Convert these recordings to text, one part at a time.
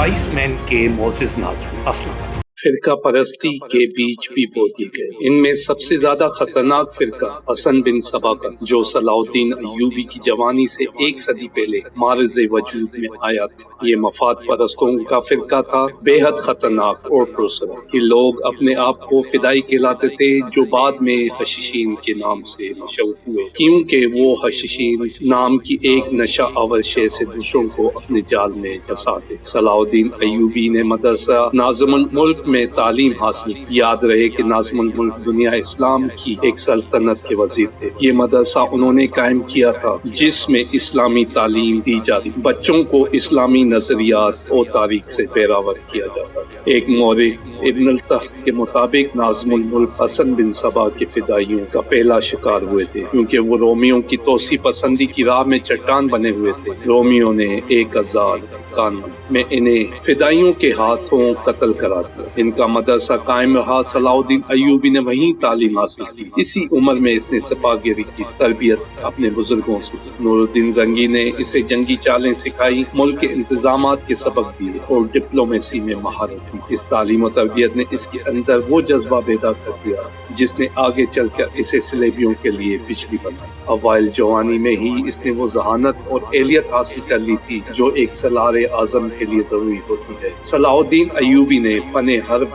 22 مین کے معزز ناظرین السلام علیکم۔ فرقہ پرستی کے بیچ بھی بو دیے گئے۔ ان میں سب سے زیادہ خطرناک فرقہ حسن بن سبا کا، جو صلاح الدین ایوبی کی جوانی سے 1 صدی پہلے معرض وجود میں آیا تھا۔ یہ مفاد پرستوں کا فرقہ تھا، بے حد خطرناک اور پرسرا۔ یہ لوگ اپنے آپ کو فدائی کہلاتے تھے، جو بعد میں حشیشین کے نام سے مشہور ہوئے، کیونکہ وہ حشیشین نام کی ایک نشہ آور شے سے دوسروں کو اپنے جال میں پھنساتے۔ صلاح الدین ایوبی نے مدرسہ ناظم الملک میں تعلیم حاصل کی۔ یاد رہے کہ ناظم الملک دنیا اسلام کی ایک سلطنت کے وزیر تھے۔ یہ مدرسہ انہوں نے قائم کیا تھا جس میں اسلامی تعلیم دی جاتی، بچوں کو اسلامی نظریات اور تاریخ سے پیراور کیا جاتا ہے۔ ایک مورخ ابن الطح کے مطابق ناظم الملک حسن بن سبا کے فدائیوں کا پہلا شکار ہوئے تھے، کیونکہ وہ رومیوں کی توسیع پسندی کی راہ میں چٹان بنے ہوئے تھے۔ رومیوں نے 1091 میں انہیں فدائیوں کے ہاتھوں قتل کرا دیا۔ ان کا مدرسہ قائم رہا۔ صلاح الدین ایوبی نے وہیں تعلیم حاصل کی۔ اسی عمر میں اس نے سپاہیگری کی تربیت اپنے بزرگوں سے کی۔ نور الدین زنگی نے اسے جنگی چالیں سکھائی، ملک کے انتظامات کے سبق دیے اور ڈپلومیسی میں مہارت دی۔ اس تعلیم و تربیت نے اس کے اندر وہ جذبہ بیدار کر دیا جس نے آگے چل کر اسے سلیبیوں کے لیے بجلی بنائی۔ اوائل جوانی میں ہی اس نے وہ ذہانت اور اہلیت حاصل کر لی تھی جو ایک سالار اعظم کے لیے ضروری ہوتی ہے۔ صلاح الدین ایوبی نے فن حرب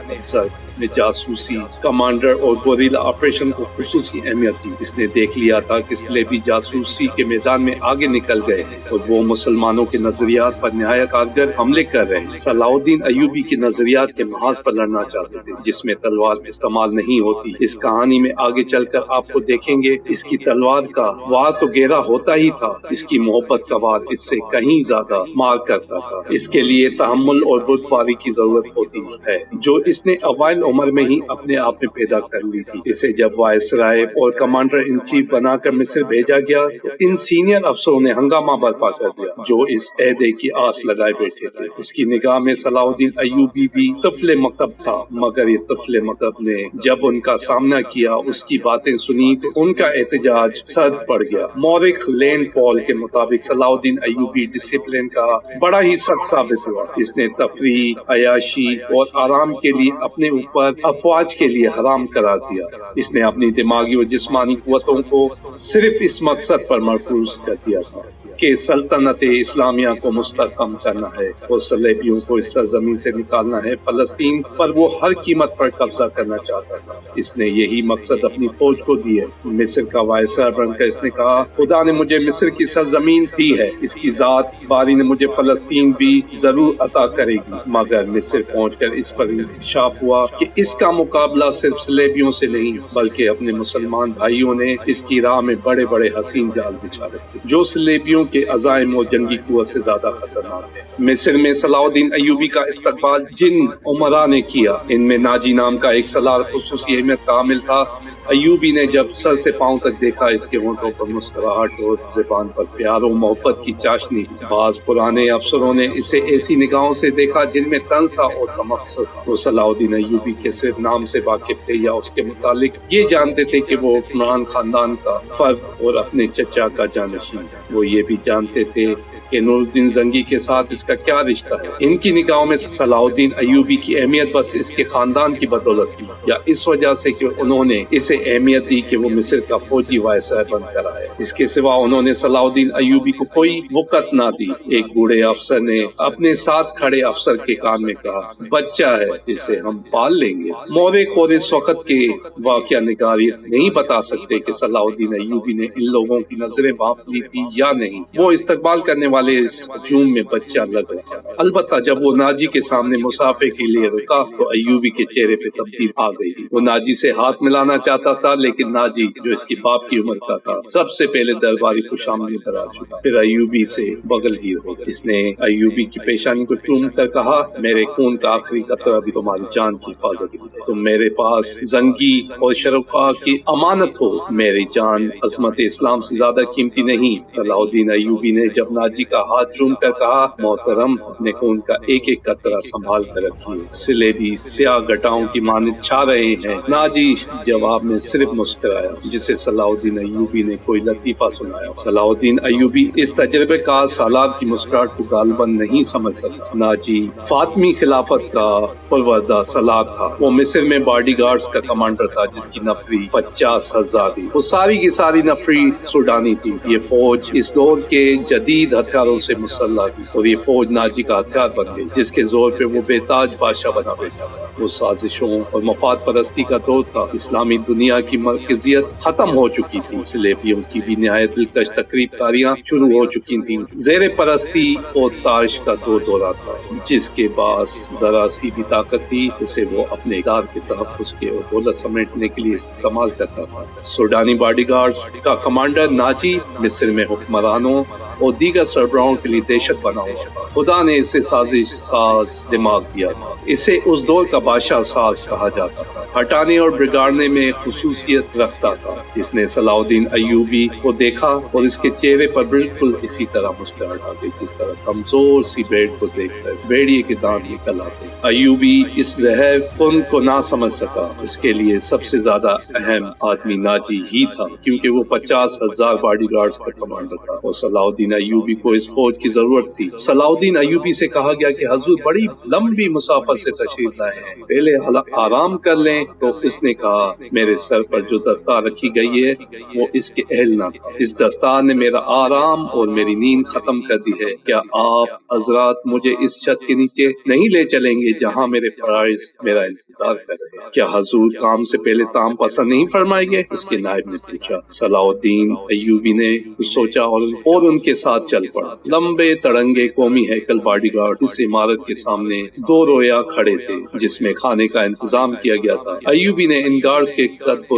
میں جاسوسی، کمانڈر اور گوریلا آپریشن کو خصوصی اہمیت دی۔ اس نے دیکھ لیا تھا کہ سلیبی جاسوسی کے میدان میں آگے نکل گئے اور وہ مسلمانوں کے نظریات پر نہایت کارگر حملے کر رہے ہیں۔ صلاح الدین ایوبی کے نظریات کے محاذ پر لڑنا چاہتے تھے جس میں تلوار استعمال نہیں ہوتی۔ اس کہانی میں آگے چل کر آپ کو دیکھیں گے اس کی تلوار کا وار تو گہرا ہوتا ہی تھا، اس کی محبت کا وار اس سے کہیں زیادہ مار کرتا تھا۔ اس کے لیے تحمل اور بردباری کی ضرورت ہوتی ہے، جو اس نے اوائل عمر میں ہی اپنے آپ میں پیدا کر لی تھی۔ اسے جب وائسرائے اور کمانڈر ان چیف بنا کر مصر بھیجا گیا تو ان سینئر افسروں نے ہنگامہ برپا کر دیا، جو اس عہدے کی آس لگائے بیٹھے تھے۔ اس کی نگاہ میں صلاح الدین ایوبی بھی طفل مکتب تھا، مگر یہ طفل مکتب نے جب ان کا سامنا کیا، اس کی باتیں سنی تو ان کا احتجاج سرد پڑ گیا۔ مورخ لین پال کے مطابق صلاح الدین ایوبی ڈسپلن کا بڑا ہی سخت ثابت ہوا۔ اس نے تفریح، عیاشی اور آرام کے لیے اپنے اوپر افواج کے لیے حرام قرار دیا۔ اس نے اپنی دماغی اور جسمانی قوتوں کو صرف اس مقصد پر مرکوز کر دیا تھا کہ سلطنت اسلامیہ کو مستحکم کرنا ہے اور صلیبیوں کو اس سرزمین سے نکالنا ہے۔ فلسطین پر وہ ہر قیمت پر قبضہ کرنا چاہتا تھا۔ اس نے یہی مقصد اپنی فوج کو دی ہے۔ مصر کا وائسرائے بن کر اس نے کہا، خدا نے مجھے مصر کی سرزمین دی ہے، اس کی ذات باری نے مجھے فلسطین بھی ضرور عطا کرے گی۔ مگر مصر پہنچ کر اس پر انکشاف ہوا کہ اس کا مقابلہ صرف صلیبیوں سے نہیں بلکہ اپنے مسلمان بھائیوں نے اس کی راہ میں بڑے بڑے حسین جال بچھا رکھے جو صلیبیوں کے عزائم اور جنگی قوت سے زیادہ خطرناک ہے۔ مصر میں صلاح الدین ایوبی کا استقبال جن عمرا نے کیا، ان میں ناجی نام کا ایک سالار خصوصی اہمیت کا حامل تھا۔ ایوبی نے جب سر سے پاؤں تک دیکھا، اس کے ہونٹوں پر مسکراہٹ اور زبان پر پیار و محبت کی چاشنی۔ بعض پرانے افسروں نے اسے ایسی نگاہوں سے دیکھا جن میں طنز تھا اور تمسخر تھا۔ وہ صلاح الدین ایوبی کے صرف نام سے واقف تھے یا اس کے متعلق یہ جانتے تھے کہ وہ حکمران خاندان کا فرد اور اپنے چچا کا جانشین۔ وہ یہ بھی جانتے تھے کہ نور الدین زنگی کے ساتھ اس کا کیا رشتہ ہے۔ ان کی نگاہوں میں صلاح الدین ایوبی کی اہمیت بس اس کے خاندان کی بدولت تھی، یا اس وجہ سے کہ انہوں نے اسے اہمیت دی کہ وہ مصر کا فوجی وائسرائے بن کر آئے۔ اس کے سوا انہوں نے صلاح الدین ایوبی کو کوئی وقت نہ دی۔ ایک بوڑھے افسر نے اپنے ساتھ کھڑے افسر کے کان میں کہا، بچہ ہے، اسے ہم پال لیں گے۔ مورخ اور اس وقت کے واقعہ نگاری نہیں بتا سکتے کہ صلاح الدین ایوبی نے ان لوگوں کی نظریں بانپ لی تھی یا نہیں۔ وہ استقبال کرنے والے اس ہجوم میں بچہ لگ رہا تھا۔ البتہ جب وہ ناجی کے سامنے مسافے کے لیے رکا تو ایوبی کے چہرے پہ تبدیلی آ گئی۔ وہ ناجی سے ہاتھ ملانا چاہتا تھا، لیکن ناجی جو اس کی باپ کی عمر کا تھا سب سے پہلے درباری خوش آمدید کرا چکا۔ پھر ایوبی سے بغل گیر ہو گیا۔ اس نے ایوبی کی پیشانی کو چوم کر کہا، میرے خون کا آخری قطرہ بھی تمہاری جان کی حفاظت ہے۔ تم میرے پاس زنگی اور شرفا کی امانت ہو۔ میری جان عظمت اسلام سے زیادہ قیمتی نہیں۔ صلاح الدین ایوبی نے جب ناجی کا ہاتھ چوم کر کہا محترم اپنے خون کا ایک ایک قطرہ سنبھال کر رکھیے، سلے بھی سیاہ گٹاؤں کی مانند چھا رہے ہیں۔ ناجی جواب میں صرف مسکرایا، جسے صلاح الدین ایوبی نے کوئی لطیفہ سنایا۔ صلاح الدین ایوبی اس تجربے کا سالار کی مسکراہٹ کو غالباً نہیں سمجھ سکا۔ ناجی فاطمی خلافت کا پروردہ سالار تھا، وہ مصر میں باڈی گارڈز کا کمانڈر تھا جس کی نفری 50,000 تھی۔ وہ ساری کی ساری نفری سوڈانی تھی۔ یہ فوج اس دور کے جدید ہتھیاروں سے مسلح تھی اور یہ فوج ناجی کا ہتھیار بن گئی، جس کے زور پہ وہ بے تاج بادشاہ بنا بیٹھا تھا۔ وہ سازشوں اور مفاد پرستی کا دور تھا۔ اسلامی دنیا کی مرکزیت ختم ہو چکی تھی، سلیبیوں کی بھی نہایت دلکش تقریب کاریاں شروع ہو چکی تھیں۔ زیر پرستی اور تاش کا دورہ تھا، جس کے باعث ذرا سی بھی طاقت تھی اسے وہ اپنے اقدار کے تحفظ کے اور دولت سمیٹنے کے لیے استعمال کرتا تھا۔ سوڈانی باڈی گارڈ کا کمانڈر ناجی مصر میں حکمرانوں اور دیگر سربراہوں کے لیے دہشت بنا ہوا تھا۔ خدا نے اسے سازش ساز دماغ دیا تھا۔ اسے اس دور کا بادشاہ ساز کہا جاتا تھا۔ ہٹانے اور بگاڑنے میں خصوصیت رکھتا تھا۔ اس نے صلاح الدین ایوبی کو دیکھا اور اس کے چہرے پر بالکل اسی طرح مسکراہٹ آ گئی جس طرح کمزور سی بھیڑ کو دیکھ کر بھیڑیے کے دانت نکل آتے۔ ایوبی اس زہر کن کو نہ سمجھ سکا۔ اس کے لیے سب سے زیادہ اہم آدمی ناجی ہی تھا، کیونکہ وہ 50,000 باڈی گارڈز کا کمانڈر تھا اور صلاح الدین ایوبی کو اس فوج کی ضرورت تھی۔ صلاح الدین ایوبی سے کہا گیا کہ حضور بڑی لمبی مسافت سے تشریف لائے ہیں، پہلے آرام کر لیں۔ تو اس نے کہا میرے سر پر جو دستار رکھی گئی ہے وہ اس کے اہل نہ تھا۔ اس دستار نے میرا آرام اور میری نیند ختم کر دی ہے۔ کیا آپ حضرات مجھے اس چھت کے نیچے نہیں لے چلیں گے جہاں میرے فرائض میرا انتظار کر رہے ہیں؟ کیا حضور کام سے پہلے تام پسند نہیں فرمائیں گے؟ اس کے نائب نے پوچھا۔ صلاح الدین ایوبی نے سوچا اور ان کے ساتھ چل پڑا۔ لمبے تڑنگے قومی ہیکل باڈی گارڈ اس عمارت کے سامنے دو رویا کھڑے تھے جس میں کھانے کا انتظام کیا گیا تھا۔ ایوبی نے ان گارڈز کے قد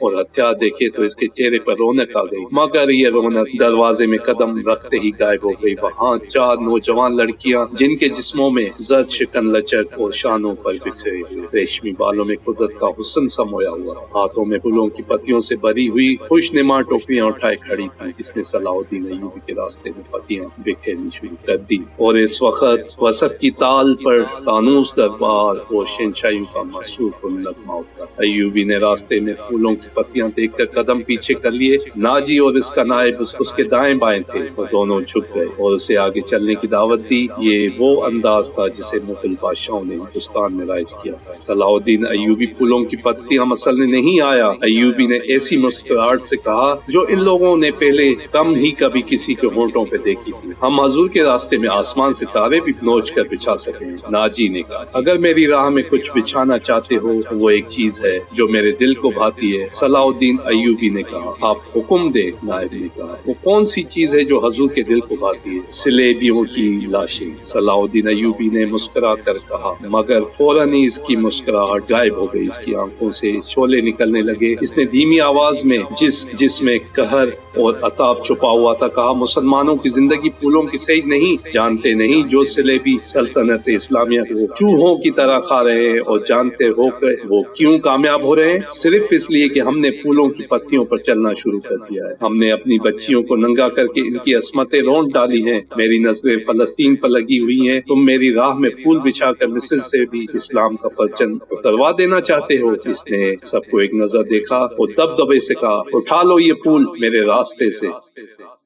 اور ہتھیار دیکھے تو اس کے چہرے پر رونق آ گئی، مگر یہ رونق دروازے میں قدم رکھتے ہی غائب ہو گئی۔ وہاں 4 نوجوان لڑکیاں جن کے جسموں میں زرد شکن لچک اور شانوں پر بکھرے ہوئے ریشمی بالوں میں قدرت کا حسن سمویا ہوا، ہاتھوں میں پھولوں کی پتیوں سے بھری ہوئی خوش نما ٹوکریاں اٹھائے کھڑی تھی۔ اس نے صلاح الدین ایوبی کے راستے میں پتیاں بکھیرنی شروع کر دی اور اس وقت وسط کی تال پر قانوس دربار اور شہنشاہیوں کا مسرور کن نغمہ اٹھا۔ ایوبی نے راستے میں پھولوں کی پتیاں دیکھ کر قدم پیچھے کر لیے۔ ناجی اور اس کا نائب اس کے دائیں بائیں تھے، وہ دونوں جھک گئے اور اسے آگے چلنے کی دعوت دی۔ یہ وہ انداز تھا جسے مغل بادشاہوں نے ہندوستان میں رائج کیا تھا۔ صلاح الدین ایوبی پھولوں کی پتیاں مسلنے نہیں آیا۔ ایوبی نے ایسی مسکراہٹ سے کہا جو ان لوگوں نے پہلے کم ہی کبھی کسی کے ہونٹوں پہ دیکھی تھی، ہم حضور کے راستے میں آسمان سے تارے بھی نوچ کر بچھا سکیں۔ ناجی نے کہا اگر میری راہ میں کچھ بچھانا چاہتے ہو تو وہ ایک چیز ہے جو میرے دل کو بھاتی ہے۔ صلاح الدین ایوبی نے کہا آپ حکم دے۔ نائب نے کہا وہ کون سی چیز ہے جو حضور کے دل کو بھاتی ہے؟ سلیبیوں کی لاشیں۔ صلاح الدین ایوبی نے مسکرا کر کہا، مگر فوراً ہی اس کی مسکراہٹ غائب ہو گئی، اس کی آنکھوں سے شعلے نکلنے لگے۔ اس نے دھیمی آواز میں جس میں قہر اور عتاب چھپا ہوا تھا کہا مسلمانوں کی زندگی پھولوں کی سیج نہیں، جانتے نہیں جو سلیبی سلطنت اسلامیہ کو چوہوں کی طرح کھا رہے ہیں اور جانتے ہو کہ وہ کیوں کامیاب ہو رہے ہیں؟ صرف اس لیے کہ ہم نے پھولوں کی پتیوں پر چلنا شروع کر دیا ہے۔ ہم نے اپنی بچیوں کو ننگا کر کے ان کی عصمتیں رونٹ ڈالی ہیں۔ میری نظریں فلسطین پر لگی ہوئی ہیں، تم میری راہ میں پھول بچھا کر مصر سے بھی اسلام کا پرچم اتروا دینا چاہتے ہو؟ اس نے سب کو ایک نظر دیکھا اور دبدبے سے کہا اٹھا لو یہ پھول میرے راستے سے،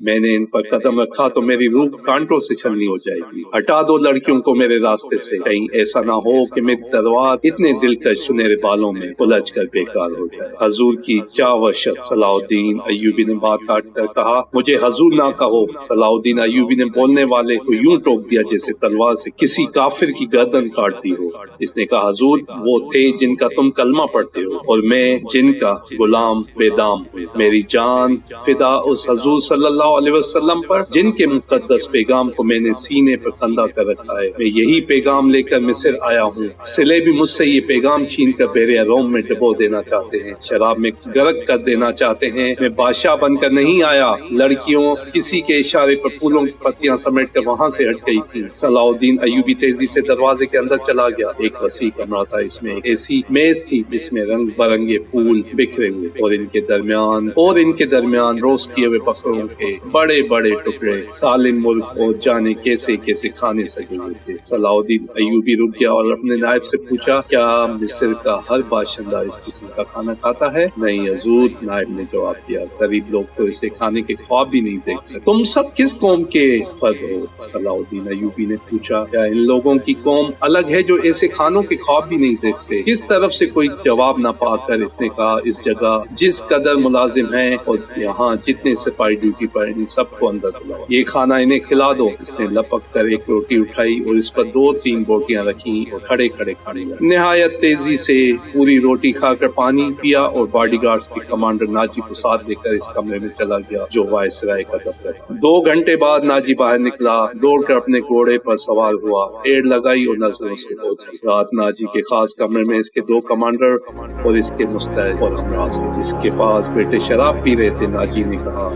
میں نے ان پر قدم رکھا تو میری روح کانٹوں سے چھلنی ہو جائے گی۔ ہٹا دو لڑکیوں کو میرے راستے سے، کہیں ایسا نہ ہو کہ میری تلوار اتنے دلکش سنہرے بالوں میں الجھ کر بیکار ہو جائے۔ حضور کی چاوشت۔ صلاح الدین ایوبی نے بات کاٹ کر کہا مجھے حضور نہ کہو۔ صلاح الدین ایوبی نے بولنے والے کو یوں ٹوک دیا جیسے تلوار سے کسی کافر کی گردن کاٹ دی ہو۔ اس نے کہا حضور وہ تھے جن کا تم کلمہ پڑھتے ہو اور میں جن کا غلام بے دام ہوں۔ میری جان فدا اس حضور صلی اللہ علیہ وسلم پر جن کے مقدس پیغام کو میں نے سینے پر کندھا کر رکھا ہے۔ میں یہی پیغام لے کر مصر آیا ہوں۔ سلیبی مجھ سے یہ پیغام چھین کر بحر روم میں ڈبو دینا چاہتے ہیں۔ شراب ہمیں غرق کر دینا چاہتے ہیں. میں بادشاہ بن کر نہیں آیا. لڑکیوں کسی کے اشارے پر پھولوں کی پتیاں سمیٹ کر وہاں سے ہٹ گئی تھی. صلاح الدین ایوبی تیزی سے دروازے کے اندر چلا گیا. ایک وسیع کمرہ تھا. اس میں ایک ایسی میز تھی جس میں رنگ برنگے پھول بکھرے ہوئے اور ان کے درمیان روسٹ کیے ہوئے بکروں کے بڑے بڑے ٹکڑے سالم مرغ اور جانے کیسے کیسے کھانے سجے ہوئے تھے. صلاح الدین ایوبی رک گیا اور اپنے نائب سے پوچھا کیا مصر کا ہر باشندہ اس قسم کا کھانا کھاتا ہے؟ نہیں حضور، نائب نے جواب دیا، غریب لوگ تو اسے کھانے کے خواب بھی نہیں دیکھ سکتے. تم سب کس قوم کے فرد ہو؟ صلاح الدین ایوبی نے پوچھا. کیا ان لوگوں کی قوم الگ ہے جو ایسے کھانوں کے خواب بھی نہیں دیکھتے؟ کس طرف سے کوئی جواب نہ پا کر اس نے کہا، اس جگہ جس قدر ملازم ہیں اور یہاں جتنے سپاہی ڈیوٹی پر ان سب کو اندر بلاؤ. یہ کھانا انہیں کھلا دو. اس نے لپک کر ایک روٹی اٹھائی اور اس پر 2-3 بوٹیاں رکھی اور کھڑے کھڑے کھانے لگا. نہایت تیزی سے پوری روٹی کھا کر پانی پیا اور باڈی گارڈز کے کمانڈر ناجی کو ساتھ لے کر اس کمرے میں چلا گیا جو وائسرائے کا دفتر. 2 گھنٹے بعد ناجی باہر نکلا، دوڑ کر اپنے گھوڑے پر سوار ہوا، ایڑ لگائی اور نظروں سے پہنچی. رات ناجی کے خاص کمرے میں اس کے 2 کمانڈر اور اس کے مستعد اور ہمراہ. اس کے پاس بیٹے شراب پی رہے تھے. ناجی نے کہا